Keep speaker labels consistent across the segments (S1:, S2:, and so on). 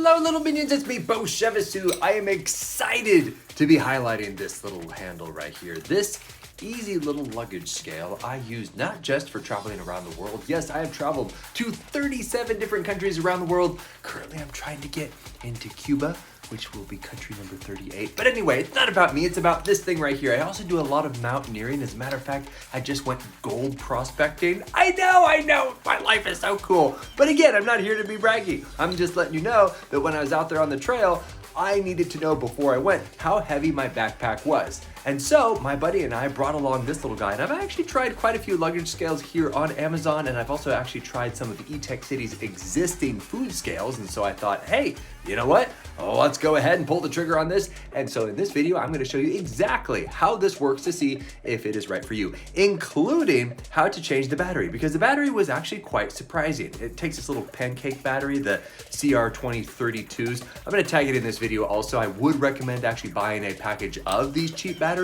S1: Hello little minions, it's me, Bo Shevasu. I am excited to be highlighting this little handle right here. This easy little luggage scale I use not just for traveling around the world. Yes, I have traveled to 37 different countries around the world. Currently, I'm trying to get into Cuba, which will be country number 38. But anyway, it's not about me, it's about this thing right here. I also do a lot of mountaineering. As a matter of fact, I just went gold prospecting. I know, my life is so cool. But again, I'm not here to be braggy. I'm just letting you know that when I was out there on the trail, I needed to know before I went how heavy my backpack was. And so my buddy and I brought along this little guy, and I've actually tried quite a few luggage scales here on Amazon, and I've also actually tried some of Etekcity's existing food scales. And so I thought, hey, you know what? Oh, let's go ahead and pull the trigger on this. And so in this video, I'm gonna show you exactly how this works to see if it is right for you, including how to change the battery, because the battery was actually quite surprising. It takes this little pancake battery, the CR2032s. I'm gonna tag it in this video also. I would recommend actually buying a package of these cheap batteries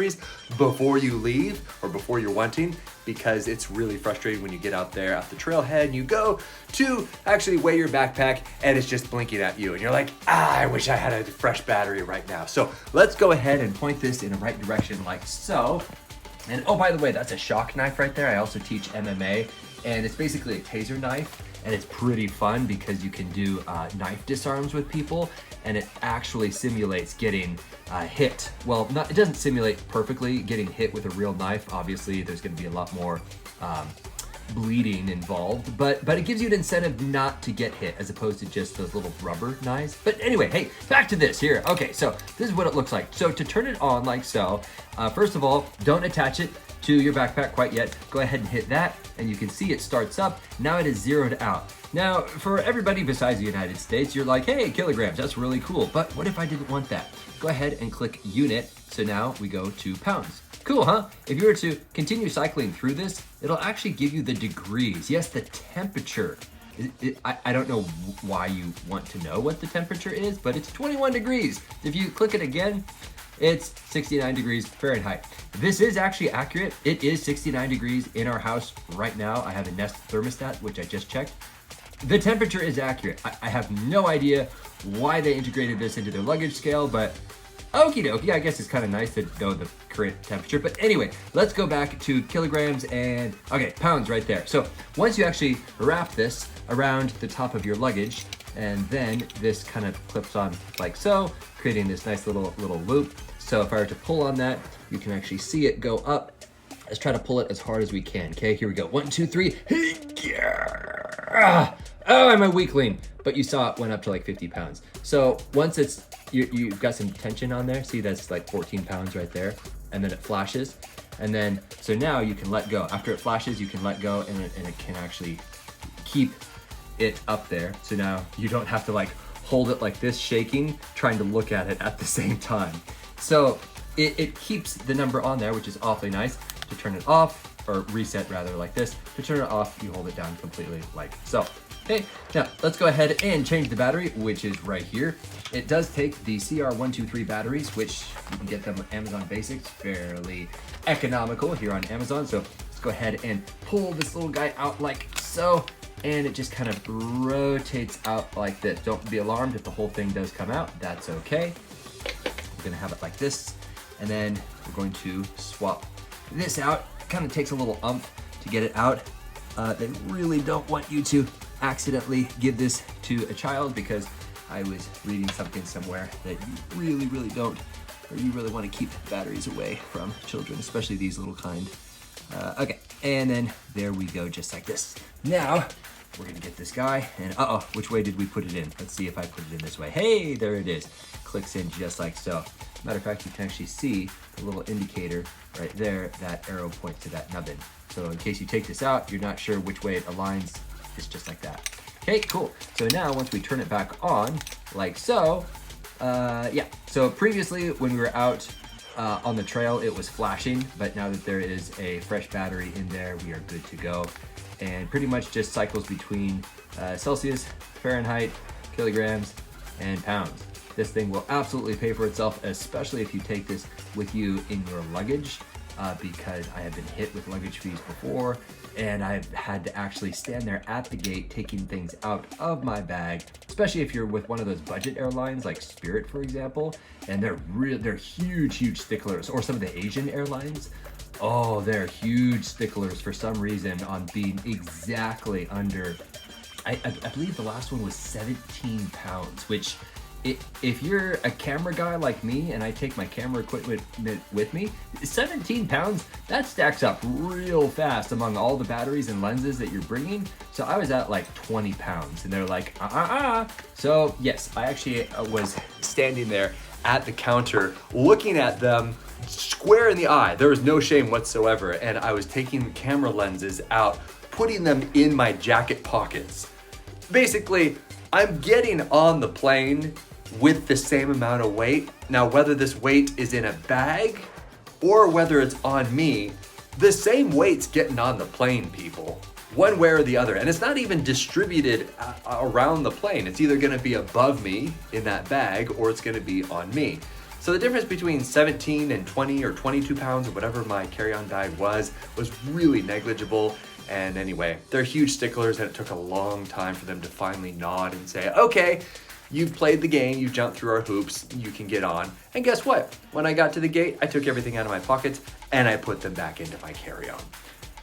S1: before you leave or before you're wanting, because it's really frustrating when you get out there at the trailhead and you go to actually weigh your backpack and it's just blinking at you and you're like, I wish I had a fresh battery right now. So let's go ahead and point this in the right direction like so. And oh, by the way, that's a shock knife right there. I also teach MMA, and it's basically a taser knife, and it's pretty fun because you can do knife disarms with people, and it actually simulates getting hit. Well, it doesn't simulate perfectly getting hit with a real knife. Obviously, there's gonna be a lot more bleeding involved, but it gives you an incentive not to get hit as opposed to just those little rubber knives. But anyway, hey, back to this here. Okay, so this is what it looks like. So to turn it on like so, first of all, don't attach it to your backpack quite yet. Go ahead and hit that, and you can see it starts up. Now it is zeroed out. Now, for everybody besides the United States, you're like, hey, kilograms, that's really cool. But what if I didn't want that? Go ahead and click unit. So now we go to pounds. Cool, huh? If you were to continue cycling through this, it'll actually give you the degrees. Yes, the temperature. I don't know why you want to know what the temperature is, but it's 21 degrees. If you click it again, it's 69 degrees Fahrenheit. This is actually accurate. It is 69 degrees in our house right now. I have a Nest thermostat, which I just checked. The temperature is accurate. I have no idea why they integrated this into their luggage scale, but okie dokie, I guess it's kind of nice to know the current temperature. But anyway, let's go back to kilograms and, okay, pounds right there. So once you actually wrap this around the top of your luggage, and then this kind of clips on like so, creating this nice little loop. So if I were to pull on that, you can actually see it go up. Let's try to pull it as hard as we can. Okay, here we go. 1, 2, 3. Oh, I'm a weakling. But you saw it went up to like 50 pounds. So once you've got some tension on there, see that's like 14 pounds right there. And then it flashes. And then, so now you can let go. After it flashes, you can let go, and it can actually keep it up there. So now you don't have to like hold it like this, shaking, trying to look at it at the same time. So it keeps the number on there, which is awfully nice. To turn it off, or reset rather like this, to turn it off, you hold it down completely like so. Okay, now let's go ahead and change the battery, which is right here. It does take the CR123 batteries, which you can get them on Amazon Basics, fairly economical here on Amazon. So let's go ahead and pull this little guy out like so, and it just kind of rotates out like this. Don't be alarmed if the whole thing does come out, that's okay. We're gonna have it like this, and then we're going to swap this out. It kind of takes a little umph to get it out. They really don't want you to accidentally give this to a child, because I was reading something somewhere that you really don't, or you really want to keep batteries away from children, especially these little kind. Okay, and then there we go, just like this. Now, we're gonna get this guy, and which way did we put it in? Let's see if I put it in this way. Hey, there it is. Clicks in just like so. Matter of fact, you can actually see the little indicator right there. That arrow points to that nubbin. So in case you take this out, you're not sure which way it aligns, it's just like that. Okay, cool. So now once we turn it back on, like so, yeah. So previously when we were out on the trail, it was flashing, but now that there is a fresh battery in there, we are good to go. And pretty much just cycles between Celsius, Fahrenheit, kilograms, and pounds. This thing will absolutely pay for itself, especially if you take this with you in your luggage. because I have been hit with luggage fees before, and I've had to actually stand there at the gate taking things out of my bag, especially if you're with one of those budget airlines like Spirit, for example, and they're huge sticklers, or some of the Asian airlines. Oh, they're huge sticklers for some reason on being exactly under, I believe the last one was 17 pounds, which if you're a camera guy like me and I take my camera equipment with me, 17 pounds, that stacks up real fast among all the batteries and lenses that you're bringing. So I was at like 20 pounds and they're like, So yes, I actually was standing there at the counter looking at them square in the eye. There was no shame whatsoever. And I was taking camera lenses out, putting them in my jacket pockets. Basically, I'm getting on the plane with the same amount of weight. Now, whether this weight is in a bag or whether it's on me, the same weight's getting on the plane, people. One way or the other. And it's not even distributed around the plane. It's either gonna be above me in that bag or it's gonna be on me. So the difference between 17 and 20 or 22 pounds or whatever my carry-on bag was really negligible. And anyway, they're huge sticklers and it took a long time for them to finally nod and say, okay, you've played the game, you've jumped through our hoops, you can get on. And guess what? When I got to the gate, I took everything out of my pockets and I put them back into my carry-on.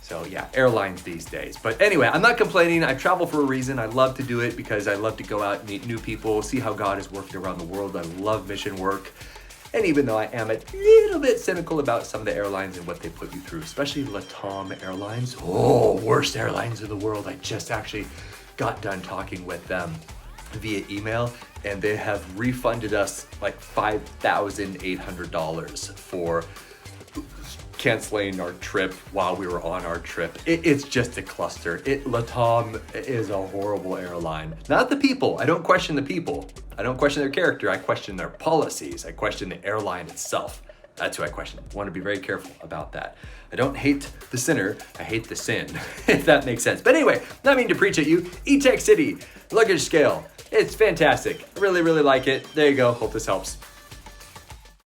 S1: So yeah, airlines these days. But anyway, I'm not complaining. I travel for a reason. I love to do it because I love to go out and meet new people, see how God is working around the world. I love mission work. And even though I am a little bit cynical about some of the airlines and what they put you through, especially LATAM Airlines. Oh, worst airlines in the world. I just actually got done talking with them via email, and they have refunded us like $5,800 for canceling our trip while we were on our trip. It's just a cluster. LATAM is a horrible airline. Not the people. I don't question the people. I don't question their character. I question their policies. I question the airline itself. That's who I question. I want to be very careful about that. I don't hate the sinner. I hate the sin, if that makes sense. But anyway, not meaning to preach at you. Etekcity luggage scale. It's fantastic. I really like it. There you go. Hope this helps.